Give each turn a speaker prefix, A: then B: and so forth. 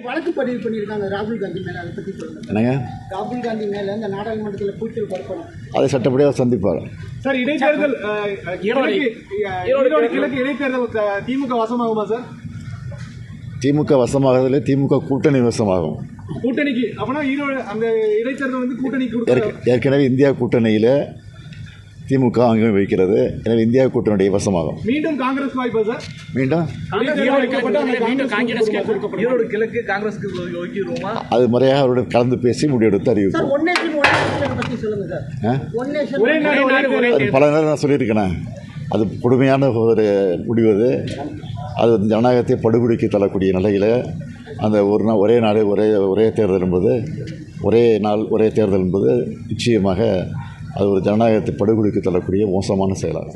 A: வழக்கு பதிவு பண்ணியிருக்காங்க ராகுல் காந்தி மேலே, அதை பற்றி சொல்லுங்கள்.
B: என்னங்க?
A: ராகுல் காந்தி மேலே இந்த நாடாளுமன்றத்தில் கூச்சல் குழப்பம்,
B: அதை சட்டப்படியாக சந்திப்பார்.
C: சார், இடைத்தேர்தல் ஈரோடு கிழக்கு இடைத்தேர்தல் திமுக வசமாகுமா சார்?
B: திமுக வசமாகதில்லை, திமுக கூட்டணி வசமாகும்.
C: கூட்டணிக்கு அப்படின்னா ஈரோடு அந்த இடைத்தேர்தல் வந்து கூட்டணிக்கு
B: ஏற்கனவே இந்தியா கூட்டணியில் திமுக அங்கே வைக்கிறது. எனவே இந்தியா கூட்டணியுடைய வசமாகும்.
C: மீண்டும் காங்கிரஸ் வாய்ப்பா சார்?
B: மீண்டும்
C: ஈரோடு கிழக்கு காங்கிரஸ்க்கு ஒதுக்கிடுவோமா?
B: அது முறையாக அவருடன் கலந்து பேசி முடிவெடுத்து அறிவிப்போம். அது பல நேரம் நான் சொல்லியிருக்கேன். அது கொடுமையான ஒரு முடிவு. அது ஜனநாயகத்தை படுகொலைக்கு தள்ளக்கூடிய நிலையில் அந்த ஒரே நாடு ஒரே தேர்தல் என்பது, ஒரே நாள் ஒரே தேர்தல் என்பது நிச்சயமாக அது ஒரு ஜனநாயகத்தை படுகொலைக்கு தள்ளக்கூடிய மோசமான செயலாகும்.